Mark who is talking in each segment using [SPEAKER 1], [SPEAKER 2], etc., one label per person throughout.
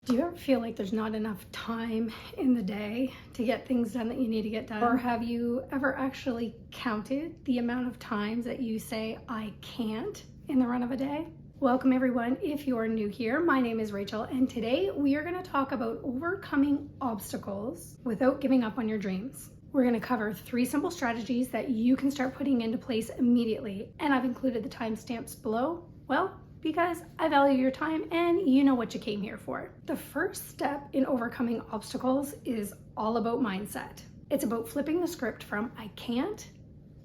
[SPEAKER 1] Do you ever feel like there's not enough time in the day to get things done that you need to get done? Or have you ever actually counted the amount of times that you say, I can't in the run of a day? Welcome everyone. If you are new here, my name is Rachel, and today we are going to talk about overcoming obstacles without giving up on your dreams. We're going to cover 3 simple strategies that you can start putting into place immediately. And I've included the timestamps below. Well, because I value your time and you know what you came here for. The first step in overcoming obstacles is all about mindset. It's about flipping the script from I can't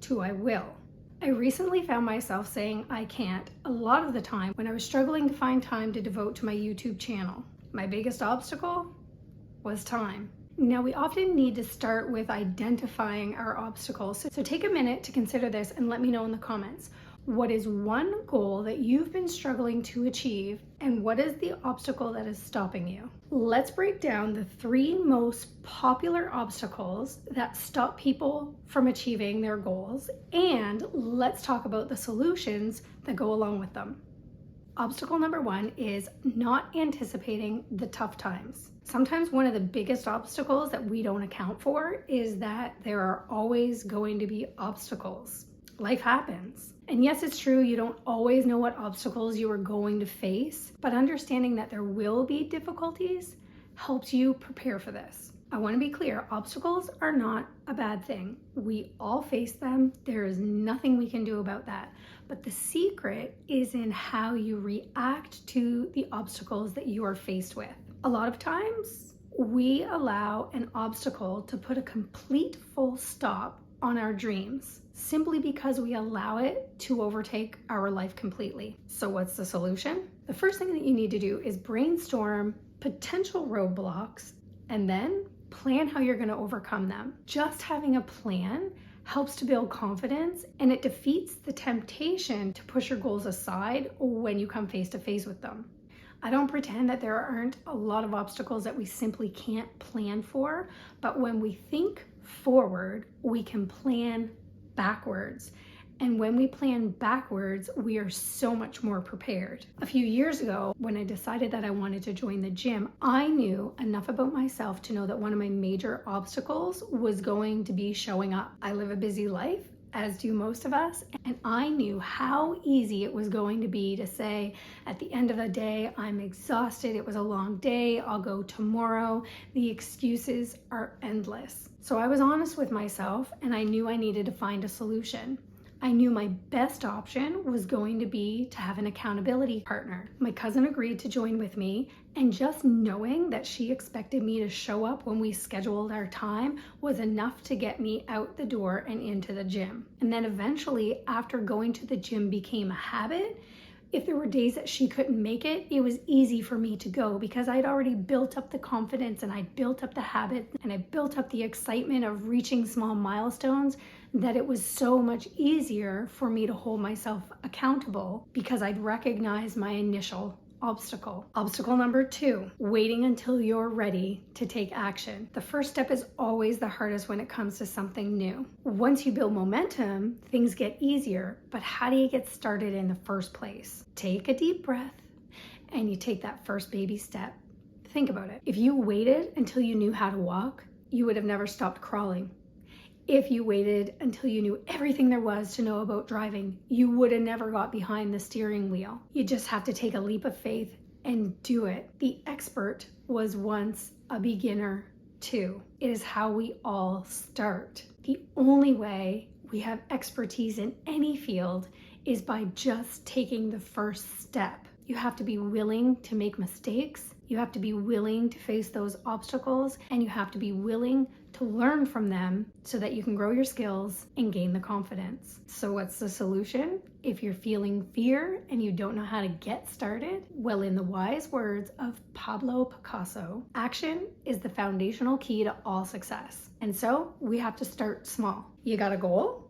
[SPEAKER 1] to I will. I recently found myself saying I can't a lot of the time when I was struggling to find time to devote to my YouTube channel. My biggest obstacle was time. Now, we often need to start with identifying our obstacles. So take a minute to consider this and let me know in the comments. What is one goal that you've been struggling to achieve, and what is the obstacle that is stopping you? Let's break down the 3 most popular obstacles that stop people from achieving their goals, and let's talk about the solutions that go along with them. Obstacle number 1 is not anticipating the tough times. Sometimes one of the biggest obstacles that we don't account for is that there are always going to be obstacles. Life happens. And yes, it's true, you don't always know what obstacles you are going to face, but understanding that there will be difficulties helps you prepare for this. I want to be clear, obstacles are not a bad thing. We all face them. There is nothing we can do about that. But the secret is in how you react to the obstacles that you are faced with. A lot of times, we allow an obstacle to put a complete full stop on our dreams simply because we allow it to overtake our life completely. So what's the solution? The first thing that you need to do is brainstorm potential roadblocks and then plan how you're going to overcome them. Just having a plan helps to build confidence, and it defeats the temptation to push your goals aside when you come face to face with them. I don't pretend that there aren't a lot of obstacles that we simply can't plan for, but when we think forward, we can plan backwards. And when we plan backwards, we are so much more prepared. A few years ago, when I decided that I wanted to join the gym, I knew enough about myself to know that one of my major obstacles was going to be showing up. I live a busy life, as do most of us, and I knew how easy it was going to be to say, at the end of the day, I'm exhausted, it was a long day, I'll go tomorrow. The excuses are endless. So I was honest with myself, and I knew I needed to find a solution. I knew my best option was going to be to have an accountability partner. My cousin agreed to join with me, and just knowing that she expected me to show up when we scheduled our time was enough to get me out the door and into the gym. And then eventually, after going to the gym became a habit, if there were days that she couldn't make it, it was easy for me to go because I'd already built up the confidence and I'd built up the habit and I built up the excitement of reaching small milestones that it was so much easier for me to hold myself accountable because I'd recognized my initial obstacle. Obstacle number 2, waiting until you're ready to take action. The first step is always the hardest when it comes to something new. Once you build momentum, things get easier, but how do you get started in the first place? Take a deep breath and you take that first baby step. Think about it. If you waited until you knew how to walk, you would have never stopped crawling. If you waited until you knew everything there was to know about driving, you would have never got behind the steering wheel. You just have to take a leap of faith and do it. The expert was once a beginner too. It is how we all start. The only way we have expertise in any field is by just taking the first step. You have to be willing to make mistakes. You have to be willing to face those obstacles, and you have to be willing to learn from them so that you can grow your skills and gain the confidence. So what's the solution? If you're feeling fear and you don't know how to get started, well, in the wise words of Pablo Picasso, action is the foundational key to all success. And so we have to start small. You got a goal?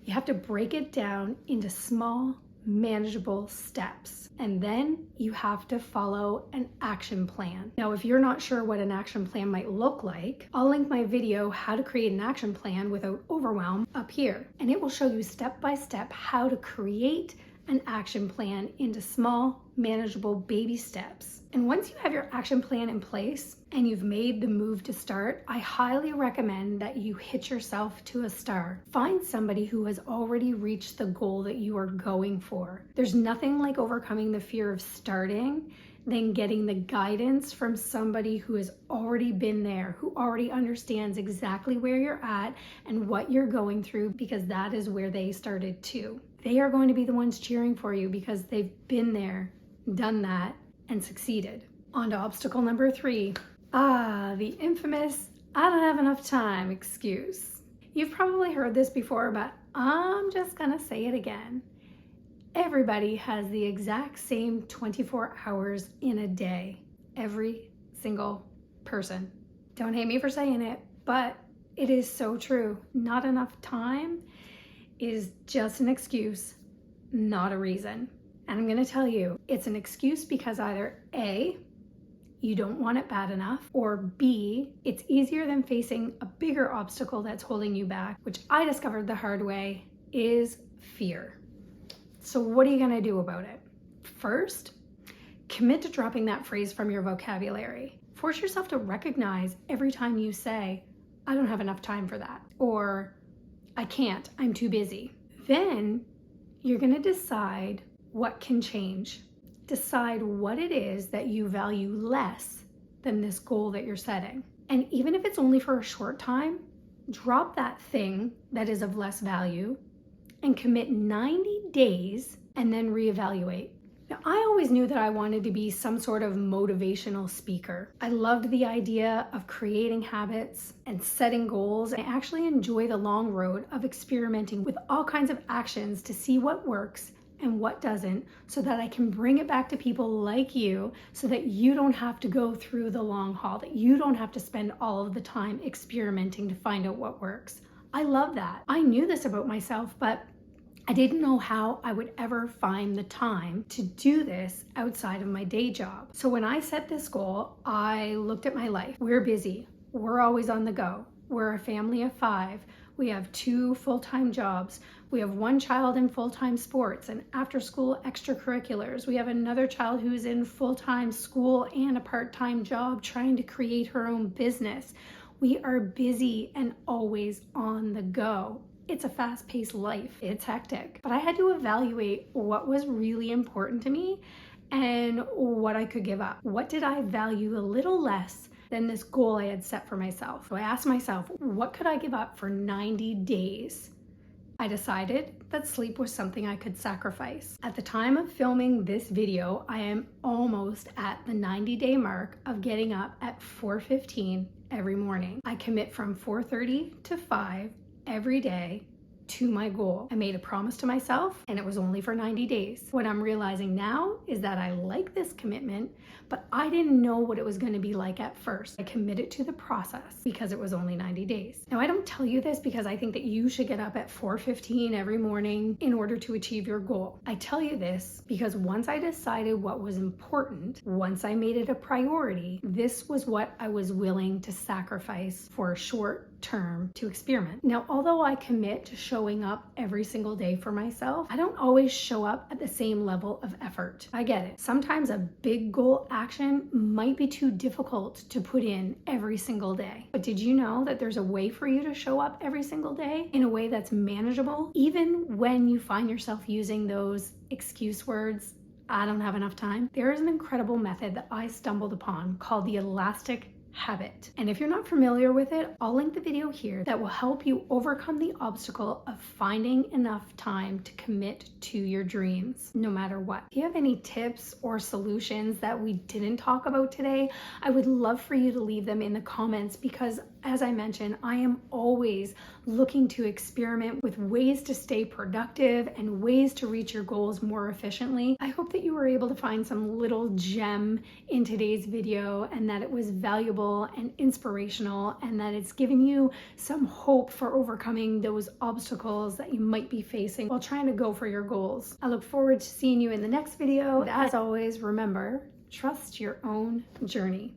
[SPEAKER 1] You have to break it down into small, manageable steps. And then you have to follow an action plan. Now, if you're not sure what an action plan might look like, I'll link my video, How to Create an Action Plan Without Overwhelm, up here. And it will show you step by step how to create an action plan into small, manageable baby steps. And once you have your action plan in place and you've made the move to start, I highly recommend that you hitch yourself to a star. Find somebody who has already reached the goal that you are going for. There's nothing like overcoming the fear of starting than getting the guidance from somebody who has already been there, who already understands exactly where you're at and what you're going through, because that is where they started too. They are going to be the ones cheering for you because they've been there, done that, and succeeded. On to obstacle number 3. The infamous "I don't have enough time" excuse. You've probably heard this before, but I'm just gonna say it again. Everybody has the exact same 24 hours in a day. Every single person. Don't hate me for saying it, but it is so true. Not enough time is just an excuse, not a reason. And I'm going to tell you, it's an excuse because either A, you don't want it bad enough, or B, it's easier than facing a bigger obstacle that's holding you back, which I discovered the hard way, is fear. So what are you going to do about it? First, commit to dropping that phrase from your vocabulary. Force yourself to recognize every time you say, "I don't have enough time for that," or "I can't, I'm too busy." Then you're going to decide what can change. Decide what it is that you value less than this goal that you're setting. And even if it's only for a short time, drop that thing that is of less value and commit 90 days and then reevaluate. Now, I always knew that I wanted to be some sort of motivational speaker. I loved the idea of creating habits and setting goals. I actually enjoy the long road of experimenting with all kinds of actions to see what works and what doesn't, so that I can bring it back to people like you, so that you don't have to go through the long haul, that you don't have to spend all of the time experimenting to find out what works. I love that. I knew this about myself, but I didn't know how I would ever find the time to do this outside of my day job. So when I set this goal, I looked at my life. We're busy. We're always on the go. We're a family of 5. We have 2 full-time jobs. We have 1 child in full-time sports and after-school extracurriculars. We have another child who's in full-time school and a part-time job trying to create her own business. We are busy and always on the go. It's a fast-paced life. It's hectic. But I had to evaluate what was really important to me and what I could give up. What did I value a little less than this goal I had set for myself? So I asked myself, what could I give up for 90 days? I decided that sleep was something I could sacrifice. At the time of filming this video, I am almost at the 90-day mark of getting up at 4:15 every morning. I commit from 4:30 to 5 every day to my goal. I made a promise to myself, and it was only for 90 days. What I'm realizing now is that I like this commitment, but I didn't know what it was going to be like at first. I committed to the process because it was only 90 days. Now, I don't tell you this because I think that you should get up at 4:15 every morning in order to achieve your goal. I tell you this because once I decided what was important, once I made it a priority, this was what I was willing to sacrifice for a short term to experiment. Now, although I commit to showing up every single day for myself, I don't always show up at the same level of effort. I get it. Sometimes a big goal action might be too difficult to put in every single day. But did you know that there's a way for you to show up every single day in a way that's manageable, even when you find yourself using those excuse words, "I don't have enough time"? There is an incredible method that I stumbled upon called the elastic habit. And if you're not familiar with it, I'll link the video here that will help you overcome the obstacle of finding enough time to commit to your dreams, no matter what. If you have any tips or solutions that we didn't talk about today, I would love for you to leave them in the comments, because as I mentioned, I am always looking to experiment with ways to stay productive and ways to reach your goals more efficiently. I hope that you were able to find some little gem in today's video, and that it was valuable and inspirational, and that it's given you some hope for overcoming those obstacles that you might be facing while trying to go for your goals. I look forward to seeing you in the next video. And as always, remember, trust your own journey.